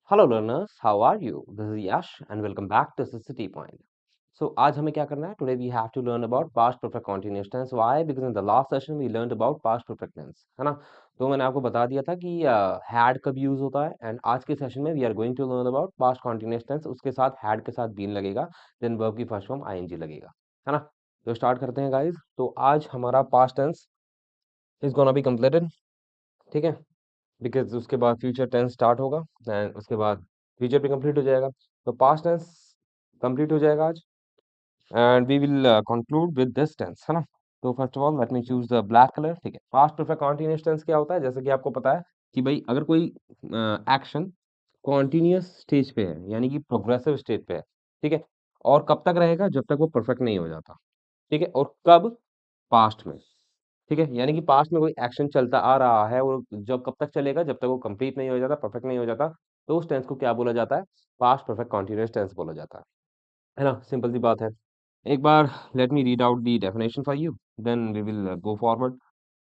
Hello learners, how are you? This is Yash and welcome back to city point. So आज हमें क्या करना है? Today we have to learn about past perfect continuous tense. Why? Because in the last session we learned about past perfect tense, है ना? तो मैंने आपको बता दिया था कि हैड कब यूज होता है, एंड आज के सेशन में we are going to learn about past continuous tense. उसके साथ हैड के साथ बीन लगेगा, देन वर्ब की फर्स्ट फॉर्म आईएनजी लगेगा, है ना? तो स्टार्ट करते हैं गाइस। तो आज हमारा past tense is gonna be completed, ठीक है? बिकॉज़ उसके बाद फ्यूचर टेंस स्टार्ट होगा एंड उसके बाद फ्यूचर भी कंप्लीट हो जाएगा। तो पास्ट टेंस कंप्लीट हो जाएगा आज, and we will conclude with this tense, है ना? तो first of all let me choose the black colour, ठीक है? पास्ट परफेक्ट कंटीन्यूअस टेंस क्या होता है? जैसे कि आपको पता है कि भई अगर कोई एक्शन कंटीन्यूअस स्टेज पे है, यानी कि प्रोग्रेसिव स्टेज पे है, ठीक है? और कब तक रहेगा? जब तक वो परफेक्ट नहीं हो जाता, ठीक है? और कब? पास्ट में। ठीक है? यानी कि पास्ट में कोई एक्शन चलता आ रहा है, वो जब कब तक चलेगा? जब तक वो कंप्लीट नहीं हो जाता, परफेक्ट नहीं हो जाता, तो उस टेंस को क्या बोला जाता है? पास्ट परफेक्ट कंटीन्यूअस टेंस बोला जाता है ना? सिंपल सी बात है। एक बार let me read out the definition for you, then we will go forward.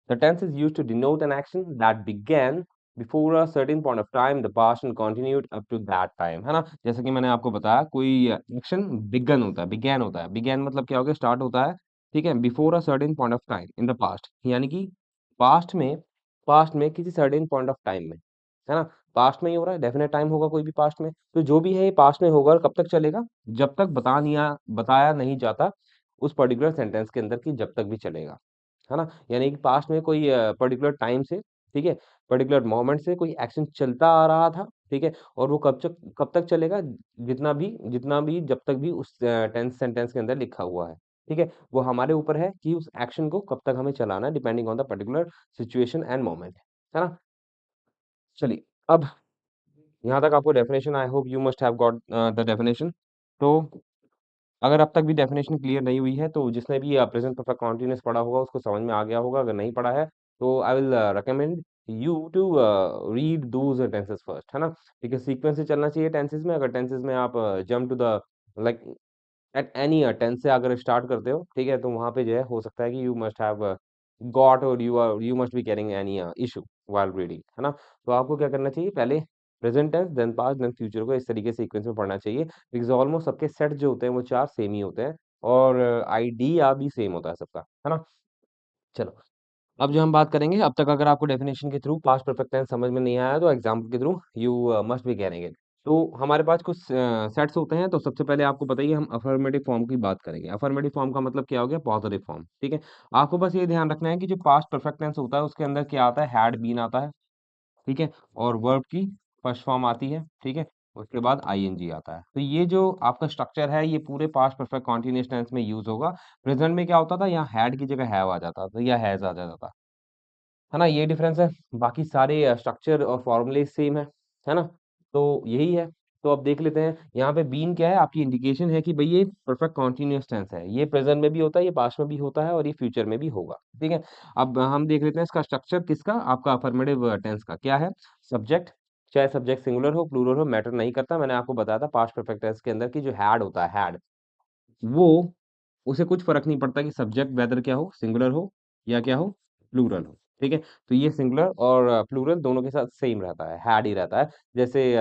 The tense is used to denote an action that began before a certain point of time in the past and continued up to that time, है ना? जैसे कि मैंने आपको बताया, कोई action begin होता है, बिगैन होता है। बिगैन मतलब क्या हो गया? स्टार्ट होता है, ठीक है? Before a certain point of time in the past, यानी कि पास्ट में किसी सर्टेन पॉइंट ऑफ टाइम में, है ना? पास्ट में ही हो रहा है, डेफिनेट टाइम होगा कोई भी पास्ट में। तो जो भी है ये पास्ट में होगा, और कब तक चलेगा? जब तक बताया नहीं जाता उस पर्टिकुलर सेंटेंस के अंदर कि जब तक भी चलेगा। है ना? यानी कि पास्ट में कोई पर्टिकुलर टाइम से, ठीक है? पर्टिकुलर मोमेंट से कोई एक्शन चलता आ रहा था, ठीक है? और वो कब तक चलेगा? जितना भी जब तक भी उस टेंस सेंटेंस के अंदर लिखा हुआ है, ठीक है? वो हमारे ऊपर है कि उस एक्शन को कब तक हमें चलाना है, depending on the particular situation end moment, है ना? चलिए, अब यहाँ तक आपको definition, I hope you must have got the definition. तो अगर अब तक भी डेफिनेशन क्लियर नहीं हुई है, तो जिसने भी प्रेजेंट परफेक्ट कंटीन्यूअस पढ़ा होगा उसको समझ में आ गया होगा। अगर नहीं पढ़ा है तो I will recommend you to read those tenses first, है ना? ठीक है, सीक्वेंस से चलना चाहिए टेंसेस में। अगर टेंसेस में आप jump to the like at any tense से अगर स्टार्ट करते हो, ठीक है, तो वहाँ पे जो है हो सकता है कि यू मस्ट हैव गॉट, और you must be carrying any issue while reading, है ना? तो आपको क्या करना चाहिए? पहले present tense, then past, then future को इस तरीके से सीक्वेंस में पढ़ना चाहिए, बिकॉज़ ऑलमोस्ट सबके सेट जो होते हैं वो 4 सेम ही होते हैं, और आइडिया भी सेम होता है सबका, है ना? चलो, अब जो हम बात करेंगे, अब तक अगर आपको डेफिनेशन के थ्रू पास्ट परफेक्ट टेंस समझ में नहीं आया, तो एग्जांपल के through you must be getting it. तो हमारे पास कुछ सेट्स होते हैं। तो सबसे पहले आपको बताइए, हम अफर्मेटिव फॉर्म की बात करेंगे। अफर्मेटिव फॉर्म का मतलब क्या हो गया? पॉजिटिव फॉर्म, ठीक है? आपको बस ये ध्यान रखना है कि जो पास्ट परफेक्ट टेंस होता है उसके अंदर क्या आता है? हैड बीन आता है, ठीक है? और वर्ब की फर्स्ट फॉर्म आती है, ठीक है? उसके बाद आईएनजी आता है। तो ये जो आपका स्ट्रक्चर है, ये पूरे पास्ट परफेक्ट कंटीन्यूअस टेंस में यूज होगा। प्रेजेंट में क्या होता था? यहाँ हैड की जगह हैव आ जाता था, या हैज आ जाता था, है ना? ये डिफरेंस है। बाकी सारे स्ट्रक्चर और फॉर्मूले सेम है ना? तो यही है। तो अब देख लेते हैं, यहाँ पे बीन क्या है? आपकी इंडिकेशन है कि भई ये परफेक्ट कंटीन्यूअस टेंस है। ये प्रेजेंट में भी होता है, ये पास्ट में भी होता है, और ये फ्यूचर में भी होगा, ठीक है? अब हम देख लेते हैं इसका स्ट्रक्चर किसका? आपका अफर्मेटिव टेंस का क्या है? सब्जेक्ट, चाहे सब्जेक्ट सिंगुलर हो, प्लूरल हो, मैटर नहीं करता। मैंने आपको बताया था पास्ट परफेक्ट टेंस के अंदर कि जो हैड होता है, हैड, वो उसे कुछ फ़र्क नहीं पड़ता कि सब्जेक्ट वेदर क्या हो, सिंगुलर हो या क्या हो, प्लूरल हो, ठीक है? तो ये सिंगुलर और प्लूरल दोनों के साथ सेम रहता है, हैड ही रहता है। जैसे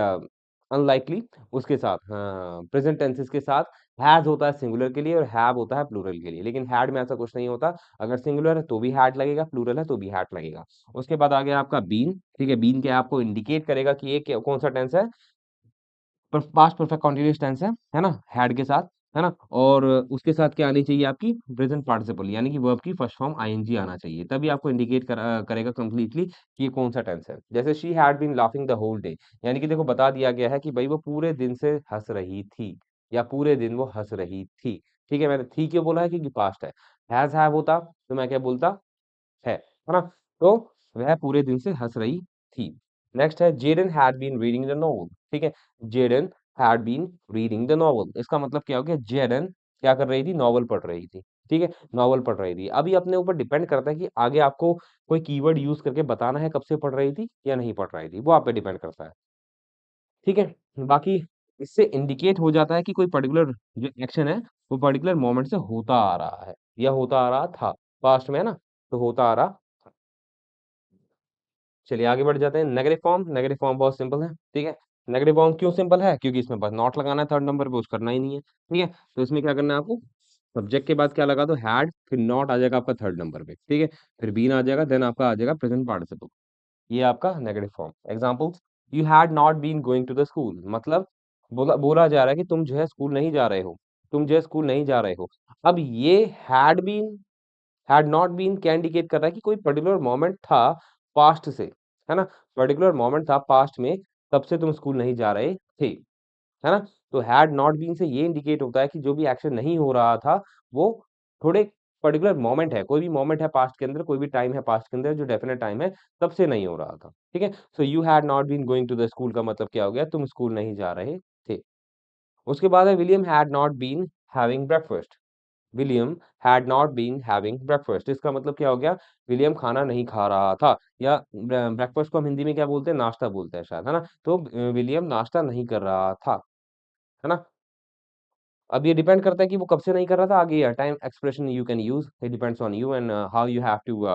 अनलाइकली उसके साथ, प्रेज़ेंट टेंसेस के साथ हैज़ होता है सिंगुलर के लिए और हैव होता है प्लूरल के लिए, लेकिन हैड में ऐसा कुछ नहीं होता। अगर सिंगुलर है तो भी हैड लगेगा, प्लूरल है तो भी हैड लगेगा। उसके बाद आ गया आपका बीन, ठीक है? बीन क्या है? आपको इंडिकेट करेगा कि ये कौन-सा टेंस है? पास्ट परफेक्ट कंटीन्यूअस टेंस है ना? हैड के साथ, है ना? और उसके साथ क्या आनी चाहिए? आपकी प्रेजेंट पार्टिसिपल, यानी कि वर्ब की फर्स्ट फॉर्म आईएनजी आना चाहिए। तभी आपको इंडिकेट करेगा कंप्लीटली कि ये कौन-सा टेंस है। जैसे she had been laughing the whole day, यानी कि देखो बता दिया गया है कि भई वो पूरे दिन से हँस रही थी, या पूरे दिन वो हँस रही थी। ठीक है? मैंने थी क्यों बोला है? क्योंकि पास्ट है। हैज़ हैव होता तो मैं क्या बोलता? है ना? तो वह पूरे दिन से हँस रही थी। नेक्स्ट है Jaden had been reading the novel, ठीक है? Jaden had been reading the novel, इसका मतलब क्या हो गया? जेडन क्या कर रही थी? नॉवल पढ़ रही थी, ठीक है? नॉवल पढ़ रही थी। अब ये अपने ऊपर डिपेंड करता है कि आगे आपको कोई कीवर्ड यूज़ करके बताना है कब से पढ़ रही थी या नहीं पढ़ रही थी, वो आप पे डिपेंड करता है, ठीक है? बाकी इससे इंडिकेट हो जाता है कि कोई पर्टिकुलर जो एक्शन है, वो पर्टिकुलर मोमेंट से होता आ रहा है या होता आ रहा था, पास्ट में, है ना? तो होता आ रहा। चलिए आगे बढ़ जाते हैं। नेगेटिव फॉर्म बहुत सिंपल है, ठीक है? नेगेटिव फॉर्म क्यों सिंपल है? क्योंकि इसमें बस नॉट लगाना है थर्ड नंबर पे, कुछ करना ही नहीं है, ठीक है। तो इसमें क्या करना है आपको, सब्जेक्ट के बाद क्या लगा दो, हैड, फिर नॉट आ जाएगा आपका थर्ड नंबर पे, ठीक है, फिर बीन आ जाएगा, देन आपका आ जाएगा प्रेजेंट पार्टिसिपल। ये आपका negative form. Examples, you had not been going to the school, मतलब बोला बोला जा रहा है कि तुम जो है स्कूल नहीं जा रहे हो, तुम जो है स्कूल नहीं जा रहे हो। अब ये हैड नॉट बीन क्या इंडिकेट कर रहा है कि कोई पर्टिकुलर मोमेंट था पास्ट से, है ना, पर्टिकुलर मोमेंट था पास्ट में, तब से तुम स्कूल नहीं जा रहे थे, है ना। तो हैड नॉट बीन से ये इंडिकेट होता है कि जो भी एक्शन नहीं हो रहा था वो थोड़े पर्टिकुलर मोमेंट है, कोई भी मोमेंट है पास्ट के अंदर, कोई भी टाइम है पास्ट के अंदर जो डेफिनेट टाइम है, तब से नहीं हो रहा था, ठीक है। So you had not been going to the school का मतलब क्या हो गया, तुम स्कूल नहीं जा रहे थे। उसके बाद है William had not been having breakfast. William had not been having breakfast, इसका मतलब क्या हो गया, विलियम खाना नहीं खा रहा था, या ब्रेकफास्ट को हम हिंदी में क्या बोलते हैं, नाश्ता बोलते हैं शायद, है ना। तो विलियम नाश्ता नहीं कर रहा था, है ना। अब ये डिपेंड करता है कि वो कब से नहीं कर रहा था, आगे या time expression you can use, it depends on you and how you have to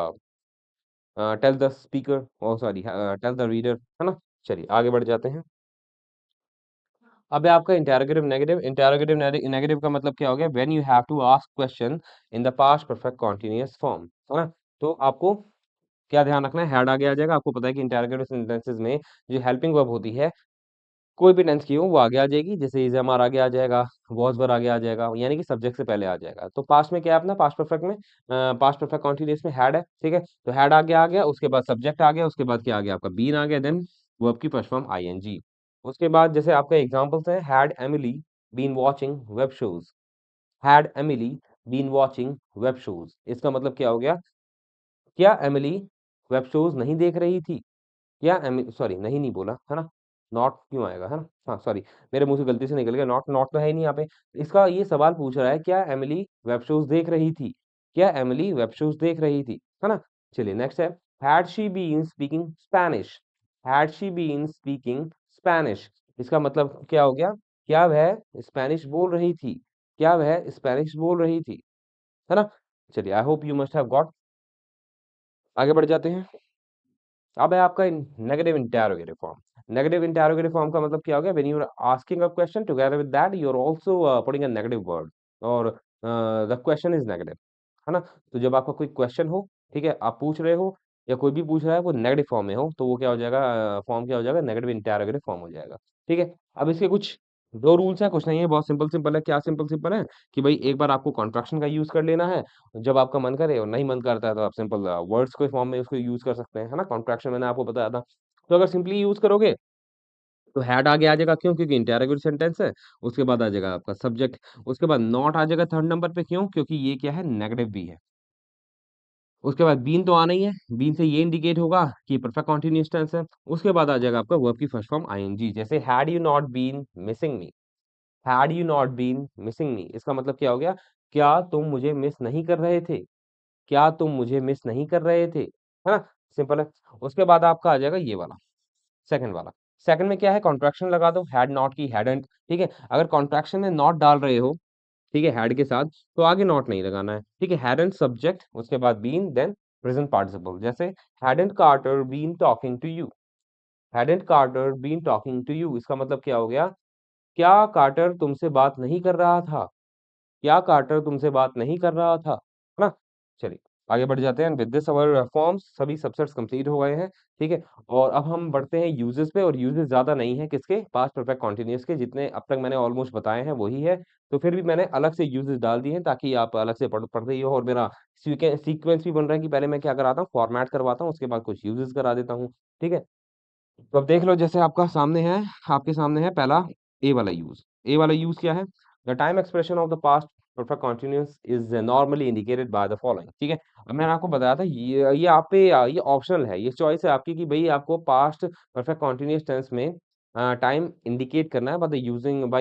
tell the speaker, oh sorry tell the reader, है ना। चलिए आगे बढ़ जाते हैं। अब है आपका इंटेरोगेटिव नेगेटिव। इंटेरोगेटिव नेगेटिव का मतलब क्या हो गया, when you have to ask question in the past perfect continuous form, है ना। तो आपको क्या ध्यान रखना है, हैड आगे आ जाएगा, आपको पता है कि इंटेरोगेटिव सेंटेंसेस में जो हेल्पिंग वर्ब होती है, कोई भी टेंस की हो वो आगे आ जाएगी, जैसे इज हमारा आगे आ जाएगा, वॉज वर आगे आ जाएगा, यानी कि सब्जेक्ट से पहले आ जाएगा। तो पास्ट में क्या है अपना, पास्ट परफेक्ट में पास्ट परफेक्ट कॉन्टिन्यूअस में हैड है, ठीक है। तो हैड आगे आ गया, उसके बाद सब्जेक्ट आ गया, उसके बाद क्या आ गया आपका बीन आ गया, देन वर्ब की फर्स्ट फॉर्म आईएनजी। उसके बाद जैसे आपका एग्जांपल्स है, had Emily been watching web shows, had Emily been watching web shows, इसका मतलब क्या हो गया, क्या एमिली वेब शोज नहीं देख रही थी, या सॉरी नहीं नहीं बोला है ना, नॉट क्यों आएगा, है ना, हाँ सॉरी, मेरे मुंह से गलती से निकल गया, नॉट, नॉट तो है ही नहीं यहाँ पे। इसका ये सवाल पूछ रहा है, क्या एमिली वेब शोज देख रही थी, क्या एमिली वेब शोज देख रही थी, है ना। चलिए नेक्स्ट है, had she been speaking Spanish, had she been speaking Spanish, इसका मतलब क्या हो गया, क्या वह स्पेनिश बोल रही थी, क्या वह स्पेनिश बोल रही थी, है ना। चलिए I hope you must have got. आगे बढ़ जाते हैं। अब है आपका negative interrogative form. Negative interrogative form का मतलब क्या हो गया, when you are asking a question together with that you are also putting a negative word, और द क्वेश्चन इज नेगेटिव, है ना। तो जब आपका कोई क्वेश्चन हो, ठीक है, आप पूछ रहे हो या कोई भी पूछ रहा है, वो नेगेटिव फॉर्म में हो, तो वो क्या हो जाएगा, फॉर्म क्या हो जाएगा, नेगेटिव इंटेरोगेटिव फॉर्म हो जाएगा, ठीक है। अब इसके कुछ दो रूल्स हैं, कुछ नहीं है, बहुत सिंपल सिंपल है। क्या सिंपल सिंपल है कि भाई एक बार आपको कॉन्ट्रैक्शन का यूज कर लेना है जब आपका मन करे, और नहीं मन करता है तो आप सिंपल वर्ड्स के फॉर्म में उसको यूज कर सकते हैं, है ना। कॉन्ट्रैक्शन मैंने आपको बताया था, तो अगर सिंपली यूज करोगे तो हैड आगे आ जाएगा, क्यों, क्योंकि इंटेरोगेटिव सेंटेंस है। उसके बाद आ जाएगा आपका सब्जेक्ट, उसके बाद नॉट आ जाएगा थर्ड नंबर पे, क्यों, क्योंकि ये क्या है, नेगेटिव भी है। उसके बाद बीन तो आना ही है, बीन से ये इंडिकेट होगा कि परफेक्ट कंटीन्यूअस टेंस है। उसके बाद आ जाएगा आपका वर्ब की फर्स्ट फॉर्म आईएनजी, जैसे had you not been missing me, had you not been missing me, इसका मतलब क्या हो गया, क्या तुम मुझे मिस नहीं कर रहे थे, क्या तुम मुझे मिस नहीं कर रहे थे, है ना। सिंपल है। उसके बाद आपका आ जाएगा ये वाला, सेकंड वाला। सेकंड में क्या है, कॉन्ट्रैक्शन लगा दो, हैड नॉट की हैडंट, ठीक है। अगर कॉन्ट्रैक्शन में नॉट डाल रहे हो, ठीक है, हैड के साथ, तो आगे नॉट नहीं लगाना है, ठीक है। हैडंट सब्जेक्ट, उसके बाद बीन, देन प्रेजेंट पार्टिसिपल, जैसे hadn't Carter been talking to you, hadn't Carter been talking to you, इसका मतलब क्या हो गया, क्या कार्टर तुमसे बात नहीं कर रहा था, क्या कार्टर तुमसे बात नहीं कर रहा था, है ना। चलिए आगे बढ़ जाते हैं, विद दिस अवर फॉर्म्स सभी सबसेट्स कंप्लीट हो गए हैं, ठीक है। और अब हम बढ़ते हैं यूजेस पे, और यूजेस ज्यादा नहीं है किसके, पास्ट परफेक्ट कॉन्टिन्यूअस के, जितने अब तक मैंने ऑलमोस्ट बताए हैं वही है। तो फिर भी मैंने अलग से यूजेस डाल दिए हैं ताकि आप अलग से पढ़ रही हो, और मेरा सीक्वेंस भी बन रहा है कि पहले मैं क्या कराता हूँ, फॉर्मेट करवाता हूँ, उसके बाद कुछ यूजेस करा देता हूँ, ठीक है। तो अब देख लो, जैसे आपका सामने है, आपके सामने है पहला ए वाला यूज। ए वाला यूज क्या है, the time expression of the past perfect continuous is normally indicated by the following, ठीक है। अब मैंने आपको बताया था, ये आप पे ये ऑप्शनल है, ये चॉइस है आपकी कि भाई आपको पास्ट परफेक्ट कंटीन्यूअस टेंस में टाइम इंडिकेट करना है by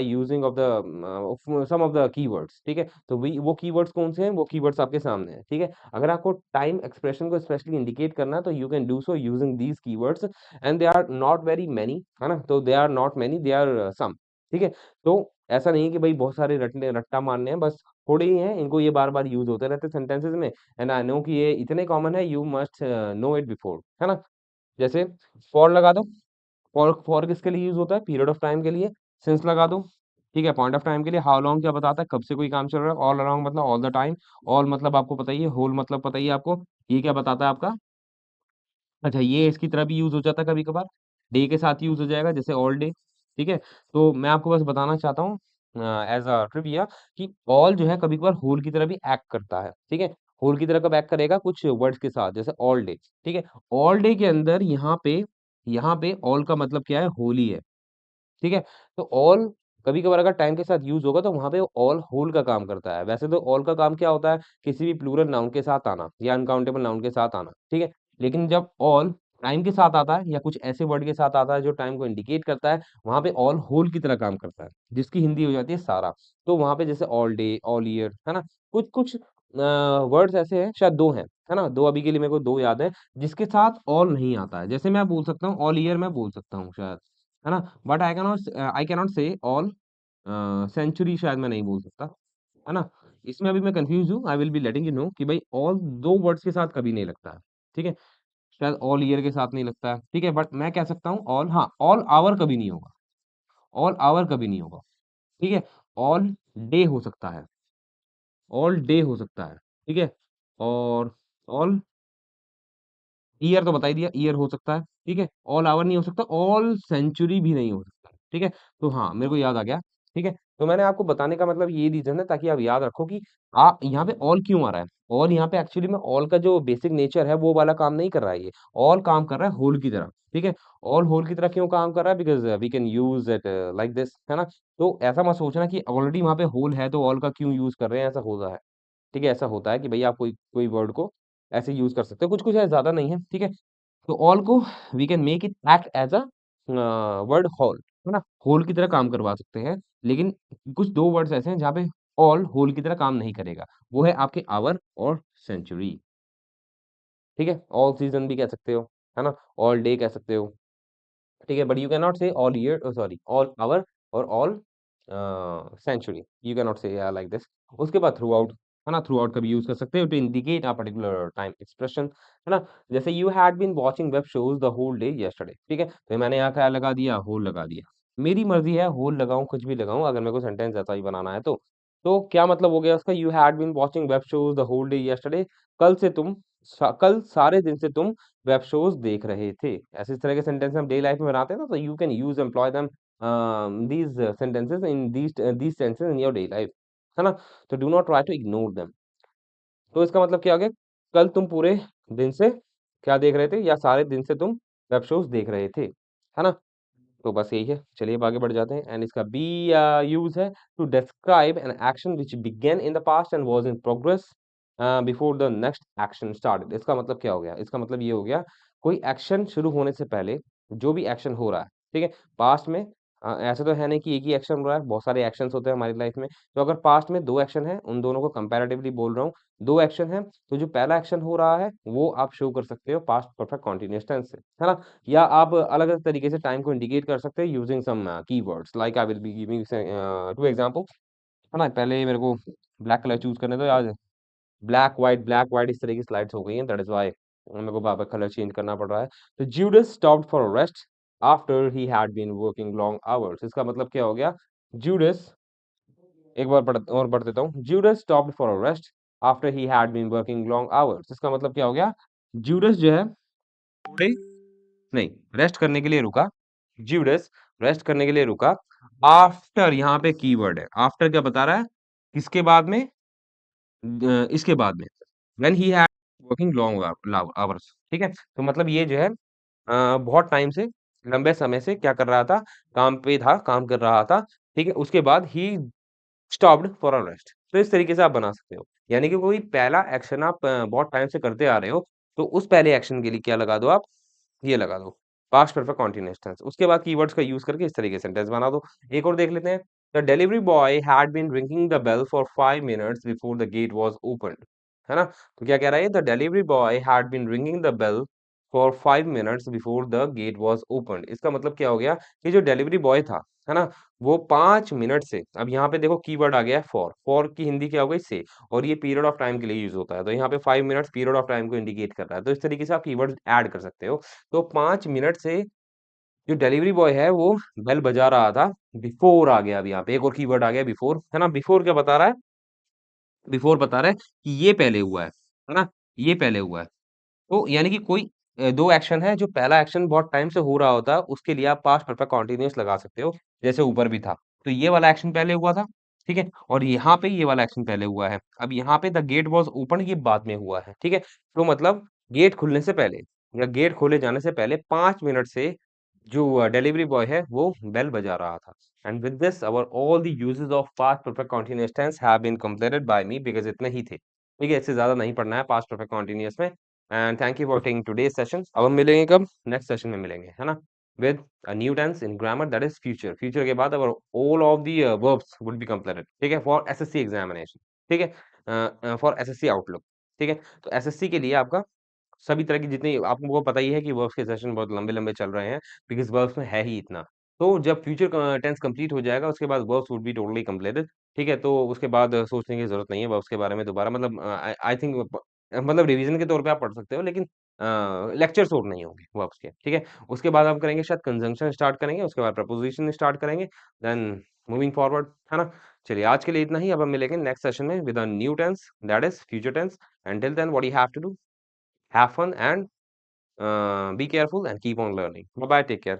using of the some of the keywords, ठीक है। तो वही वो कीवर्ड्स कौन से हैं, वो कीवर्ड्स आपके सामने हैं, ठीक है। अगर आपको टाइम एक्सप्रेशन को स्पेशली इंडिकेट करना है तो you can do so using these keywords, and they are not very many, है ना। तो they are not many, they are some, ठीक है। तो ऐसा नहीं है कि भाई बहुत सारे रटने रट्टा मारने हैं, बस थोड़े ही हैं, इनको ये बार बार यूज होते रहते सेंटेंसेस में, एंड आई नो कि ये इतने कॉमन है, you must know it before, है ना। जैसे फॉर लगा दो, फॉर किसके लिए यूज होता है? पीरियड ऑफ टाइम के लिए। सिंस लगा दो, ठीक है। पॉइंट ऑफ टाइम के लिए हाउ लॉन्ग क्या बताता है? कब से कोई काम चल रहा है। ऑल अराउंड मतलब ऑल द टाइम। ऑल मतलब आपको पता ही है, होल मतलब पता ही है आपको, ये क्या बताता है आपका? अच्छा, ये इसकी तरह भी यूज हो जाता है कभी कभार, डे के साथ यूज हो जाएगा, जैसे ऑल डे, ठीक है। तो मैं आपको बस बताना चाहता हूँ एज अ ट्रिविया कि ऑल जो है कभी कभार होल की तरह भी एक्ट करता है, ठीक है। होल की तरह कब एक्ट करेगा? कुछ वर्ड्स के साथ, जैसे ऑल डे, ठीक है। ऑल डे के अंदर यहाँ पे ऑल का मतलब क्या है? होल ही है, ठीक है। तो ऑल कभी कभार अगर टाइम के साथ यूज होगा तो वहां पे ऑल होल का काम करता है। वैसे तो ऑल का काम क्या होता है? किसी भी प्लूरल नाउन के साथ आना या अनकाउंटेबल नाउन के साथ आना, ठीक है। लेकिन जब ऑल टाइम के साथ आता है या कुछ ऐसे वर्ड के साथ आता है जो टाइम को इंडिकेट करता है, वहां पे ऑल होल की तरह काम करता है, जिसकी हिंदी हो जाती है सारा। तो वहां पे जैसे ऑल डे, ऑल ईयर, है ना। कुछ कुछ वर्ड्स ऐसे हैं, शायद दो हैं, है ना, दो अभी के लिए मेरे को दो याद है जिसके साथ ऑल नहीं आता है। जैसे मैं बोल सकता हूँ ऑल ईयर, मैं बोल सकता हूँ शायद, है ना। But I cannot say all century, शायद मैं नहीं बोल सकता, है ना। इसमें अभी मैं कंफ्यूज हूँ, आई will be letting you know कि भाई ऑल दो वर्ड्स के साथ कभी नहीं लगता है, ठीक है। शायद ऑल ईयर के साथ नहीं लगता है, ठीक है। बट मैं कह सकता हूँ ऑल, हाँ, ऑल आवर कभी नहीं होगा, ऑल आवर कभी नहीं होगा, ठीक है। ऑल डे हो सकता है, ऑल डे हो सकता है, ठीक है। और ऑल ईयर तो बता ही दिया, ईयर हो सकता है, ठीक है। ऑल आवर नहीं हो सकता, ऑल सेंचुरी भी नहीं हो सकता, ठीक है। तो हाँ, मेरे को याद आ गया, ठीक है। तो मैंने आपको बताने का मतलब ये रीजन है ताकि आप याद रखो कि आप यहाँ पे ऑल क्यों आ रहा है। ऑल यहाँ पे एक्चुअली में ऑल का जो बेसिक नेचर है वो वाला काम नहीं कर रहा है, ये ऑल काम कर रहा है होल की तरह, ठीक है। ऑल होल की तरह क्यों काम कर रहा है? Because we can use it like this, है ना। तो ऐसा मत सोचना कि ऑलरेडी वहां पे होल है तो ऑल का क्यों यूज कर रहे हैं, ऐसा होता है, ठीक है। ऐसा होता है कि भाई आप कोई कोई वर्ड को ऐसे यूज कर सकते हो, कुछ कुछ है, ज्यादा नहीं है, ठीक है। तो ऑल को we can make it act as a word whole, है ना, होल की तरह काम करवा सकते हैं। लेकिन कुछ दो वर्ड्स ऐसे हैं जहाँ पे ऑल होल की तरह काम नहीं करेगा, वो है आपके आवर और सेंचुरी, ठीक है। ऑल सीजन भी कह सकते हो, है ना, ऑल डे कह सकते हो, ठीक है। But you can not say all year, sorry, all hour और all century, you can not say like this. उसके बाद थ्रू आउट, है ना, थ्रू आउट कभी यूज कर सकते हो to indicate a particular time expression, है ना। जैसे you had been watching web shows the whole day yesterday, ठीक है। तो मैंने यहाँ क्या लगा दिया? होल लगा दिया। मेरी मर्जी है, होल लगाऊं कुछ भी लगाऊं, अगर मेरे को सेंटेंस ऐसा ही बनाना है तो क्या मतलब हो गया उसका? You had been watching web shows the whole day yesterday, कल से तुम कल सारे दिन से तुम वेब शोज देख रहे थे। ऐसे इस तरह के सेंटेंस हम डेली लाइफ में बनाते हैं ना, तो you can use employ them these sentences in these sentences in your daily life, है ना। तो do not try to ignore them. तो इसका मतलब क्या हो गया? कल तुम पूरे दिन से क्या देख रहे थे, या सारे दिन से तुम वेब शोज देख रहे थे, है ना। तो बस यही है, चलिए अब आगे बढ़ जाते हैं। एंड इसका बी यूज है to describe an action which began in the past and was in progress before the next action started. इसका मतलब क्या हो गया? इसका मतलब ये हो गया, कोई एक्शन शुरू होने से पहले जो भी एक्शन हो रहा है, ठीक है, पास्ट में, ऐसा तो है नहीं कि एक ही एक्शन हो रहा है, बहुत सारे एक्शंस होते हैं हमारी लाइफ में। तो अगर पास्ट में दो एक्शन है, उन दोनों को कंपैरेटिवली बोल रहा हूँ, दो एक्शन है, तो जो पहला एक्शन हो रहा है वो आप शो कर सकते हो पास्ट परफेक्ट कंटीन्यूअस टेंस से, है ना। या आप अलग-अलग तरीके से टाइम को इंडिकेट कर सकते हैं using some keywords, like I will be giving two example, है ना। पहले मेरे को ब्लैक कलर चूज़ करने दो, आज ब्लैक व्हाइट इस तरह की स्लाइड्स हो गई हैं, दैट इज़ व्हाई मेरे को बार-बार कलर चेंज करना पड़ रहा है। तो Judas stopped for a rest after he had been working long hours. इसका मतलब क्या हो गया? जूडस, एक बार पढ़ देता हूँ। Judas stopped for a rest after he had been working long hours. इसका मतलब क्या हो गया? जूडस जो है थोड़े नहीं, रेस्ट करने के लिए रुका। ज्यूडस रेस्ट करने के लिए रुका। आफ्टर यहाँ पे कीवर्ड है। आफ्टर क्या बता रहा है? किसके बाद में? इसके बाद में। When he had working long hours, ठीक है। तो मतलब ये जो है बहुत टाइम से, लंबे समय से क्या कर रहा था? काम पे था, काम कर रहा था, ठीक है। उसके बाद he stopped for a rest. तो इस तरीके से आप बना सकते हो। यानी कि कोई पहला एक्शन आप बहुत टाइम से करते आ रहे हो, तो उस पहले एक्शन के लिए क्या लगा दो आप? ये लगा दो, पास्ट परफेक्ट कंटीन्यूअस टेंस। उसके बाद कीवर्ड्स का यूज़ करके इस तरीके से सेंटेंस बना दो। एक और देख लेते हैं। The delivery boy had been ringing the bell for 5 minutes before the gate was opened, है ना? तो क्या कह रहा है? The delivery boy had been ringing the bell for 5 minutes before the gate was opened. इसका मतलब क्या हो गया कि जो डिलीवरी बॉय था, है ना? वो 5 मिनट से, अब यहाँ पे देखो कीवर्ड आ गया है फॉर। फॉर की हिंदी क्या हो गई? से। और ये पीरियड ऑफ टाइम के लिए यूज़ होता है। तो यहाँ पे 5 मिनट्स पीरियड ऑफ टाइम को इंडिकेट कर रहा है। तो इस तरीके से आप कीवर्ड्स ऐड कर सकते हो। तो 5 मिनट से जो डिलीवरी बॉय है वो बेल बजा रहा था, बिफोर आ गया। अब यहाँ पे एक और कीवर्ड आ गया, बिफोर, है ना? बिफोर क्या बता रहा है? बिफोर बता रहा है कि ये पहले हुआ है ना? ये पहले हुआ है। तो यानी कि कोई 2 एक्शन है, जो पहला एक्शन बहुत टाइम से हो रहा होता है, उसके लिए आप पास्ट परफेक्ट कंटीन्यूअस लगा सकते हो, जैसे ऊपर भी था। तो ये वाला एक्शन पहले हुआ था, ठीक है? और यहाँ पे ये वाला एक्शन पहले हुआ है। अब यहाँ पे द गेट वाज़ ओपन्ड, ये बाद में हुआ है, ठीक है? तो मतलब गेट खुलने से पहले या गेट खोले जाने से पहले 5 मिनट से जो डिलीवरी बॉय है, वो बेल बजा रहा था। And with this our all the uses of past perfect continuous tense have been completed by me, because इतने ही थे। ठीक है? इससे ज़्यादा नहीं पढ़ना है पास्ट परफेक्ट कंटीन्यूअस में। And thank you for taking today's session. अब हम मिलेंगे कब? नेक्स्ट सेशन में मिलेंगे, है ना? With a new tense in grammar, that is future. Future के बाद our all of the verbs would be completed, ठीक है? फॉर एसएससी एग्जामिनेशन, ठीक है? फॉर एसएससी आउटलुक, ठीक है? तो एसएससी के लिए आपका सभी तरह की जितनी आपको पता ही है कि वर्ब्स के सेशन बहुत लंबे-लंबे चल रहे हैं, बिकॉज़ वर्ब्स में है ही इतना। तो जब फ्यूचर टेंस कंप्लीट हो जाएगा, उसके बाद verbs would be totally completed, ठीक है? तो उसके बाद सोचने की ज़रूरत नहीं है वर्ब्स के बारे में दोबारा, मतलब आई आई थिंक मतलब रिवीजन के तौर पे आप पढ़ सकते हो, लेकिन लेक्चर्स और नहीं होंगे वर्ब्स के, ठीक है? उसके बाद आप करेंगे शायद कंजंक्शन स्टार्ट करेंगे, उसके बाद प्रपोज़िशन स्टार्ट करेंगे, देन मूविंग फॉरवर्ड, है ना? चलिए आज के लिए इतना ही, अब हम मिलेंगे नेक्स्ट सेशन में with a new tense, that is future tense. Until then, what you have to do? Have fun and be careful and keep on learning. Bye bye. Take care.